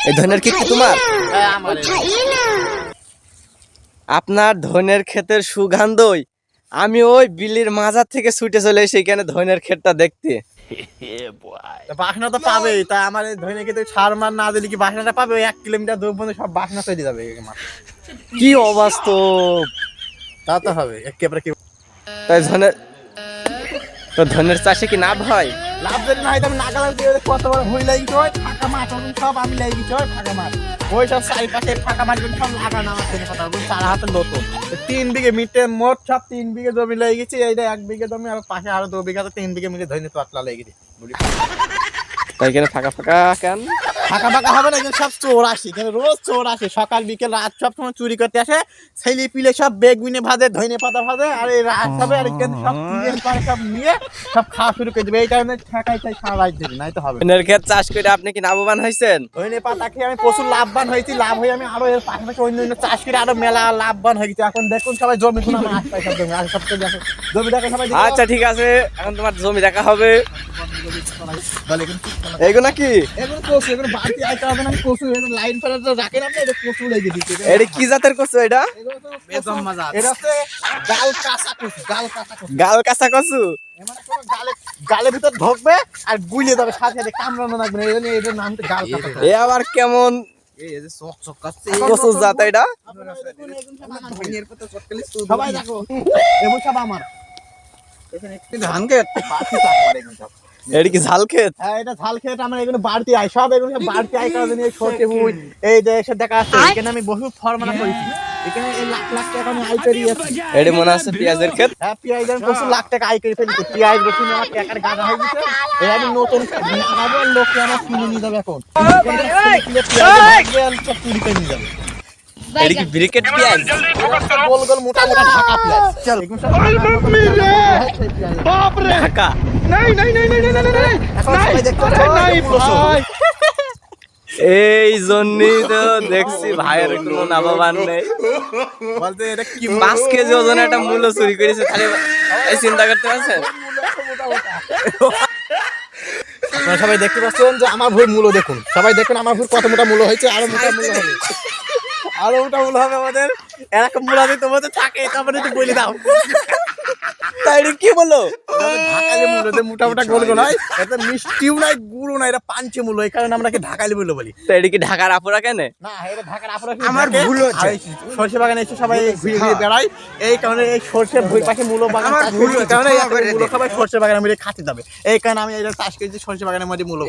এই ধনের ক্ষেত কি তোমার? আপনার ধনের ক্ষেতের সুগন্ধই আমি ওই বিলির মাজার থেকে ছুটে চলে এসে এখানে ধনের ক্ষেতটা দেখতে। বাসনা তো পাবেই, তা আমার ধরে কিন্তু সার মার না দিলে কি বাসনাটা পাবে? 1 কিলোমিটার দূর পর্যন্ত সব বাসনা তৈরি যাবে। কি অবাস্তব! তা তো হবে একেবারে। কি তাই ধনের চাষে কি লাভ হয়? লাভ যদি না হয় আমি নাগালাম দিয়ে কত বড় ভুই লাগিয়েছি, হয় ফাঁকা মাঠ সব আমি লাগিয়েছি, হয় ফাঁকা মাঠ ওই সব চারিপাশে ফাঁকা মাঠ সব লাগানো আমার জন্য কথা বলুন। 4 হাতের নতুন 3 বিঘে মিটে মোট সব 3 বিঘে জমি লাগিয়েছি। এইটা 1 বিঘে জমি আর পাশে আরো 2 বিঘাতে 3 বিঘে মিলে ধরে পাতলা লাগিয়েছি। তাই এখানে ফাঁকা ফাঁকা কেন? ফাঁকা ফাঁকা হবে না, এখানে সব চোর আসে, এখানে রোজ চোর আসে, সকাল বিকেল রাত সব সময় চুরি করতে আসে। ছেলে পিলে সব বেগুনে ভাজে, ধনে পাতা ভাজে, আর এই রাত হবে আর এখানে সব চুরির পরে সব নিয়ে সব খাওয়া শুরু করে দেবে। এই কারণে ঠেকাই চাই সারা রাত দেবে, নাই তো হবে। ধনের ক্ষেত চাষ করে আপনি কি লাভবান হয়েছেন? ধনে পাতা খেয়ে আমি প্রচুর লাভবান হয়েছি। লাভ হয়ে আমি আরো এর পাশাপাশি অন্য চাষ করে আরো মেলা লাভবান হয়ে গেছি। এখন দেখুন সবাই জমি গুলো আমার আশপাশে সব জমি আর সব চলে আসে জমি দেখে সবাই। আচ্ছা ঠিক আছে, এখন তোমার জমি দেখা হবে। এইগুলো কি? এগুলো কচু, এগুলো বাড়তি আইতে হবে না। কচু লাইন ফেলা রাখেন আপনি, এটা কচু লেগে দিচ্ছে। এটা কি জাতের কচু? এটা এটা হচ্ছে গাল কাঁচা কচু, গাল কাঁচা কচু। গাল কাঁচা কচু? মানে পুরো গালের ভিতর ঢুকবে আর গুলিয়ে যাবে, সাথে সাথে কামড়ানো লাগবে না। এই জন্য এটার নাম হচ্ছে গাল কাঁচা কচু। এ আবার কেমন কচু জাত এটা? সবাই দেখো এবং সব আমার ধান এটা কি ঝাল ক্ষেত? হ্যাঁ, এটা ঝাল খেতে আমার এগুলো বাড়তি আয়, সব এগুলো সব বাড়তি আয় করার জন্য এই সরষে ফুল এই যে এসে দেখা যাচ্ছে। এখানে আমি বহু ফর্মানা করেছি, এখানে এই লাখ লাখ টাকা আমি আয় করি। এটা মনে আছে পেঁয়াজের ক্ষেত? হ্যাঁ, পেঁয়াজ আমি প্রচুর লাখ টাকা আয় করে ফেলেছি। পেঁয়াজ রসুন আমার টাকার গাদা হয়ে গেছে। এই আমি নতুন লাগাবো, লোকে আমার কিনে নিয়ে যাবে। এখন সব চুরি করে নিয়ে যাবে। এটা কি ব্রিকেট পেঁয়াজ? গোল গোল মোটা মোটা ঢাকা পেঁয়াজ। চল এগুলো সব ঢাকা? এখন সবাই দেখতে পাচ্ছ। এই জন্যই তো দেখছি ভাইয়ের কোনো লাভবান নেই। বলতে এটা কি 5 কেজি ওজনের একটা মূল্য চুরি করেছে, তাহলে এই চিন্তা করতে পারছেন? আপনারা সবাই দেখতে পাচ্ছেন যে আমার ভুল মূল্য দেখুন। সবাই দেখুন আমার ভুল কত মোটা মূল্য হয়েছে। আরো মোটা মূল্য হবে, আরো মোটা মূল্য হবে আমাদের। এরকম মূল্য যদি তোমাদের থাকে তারপরে একটু বলে দাও। তাই কি বলো? ঢাকালি মূল্য মোটা মোটা গোল গোল হয়, এটা মিষ্টিও নাই গুঁড়ো নাই, এটা পাঞ্চে মূল্য। এই কারণে আমরা ঢাকালি মূল্য বলি। তো এটা কি ঢাকার আপুরা কেন? না, এটা ঢাকার আপনারা আমার ভুল হচ্ছে। সরষে বাগানে এসে সবাই ঘুরে ঘুরে বেড়ায়, এই কারণে এই সরষের ভুই পাশে মূল্য বাগান চাষ করেছি। এই কারণে মূল্য সবাই সরষে বাগানের মধ্যে খাতে যাবে। এই কারণে আমি এটা চাষ করেছি সরষে বাগানের মধ্যে মূল্য।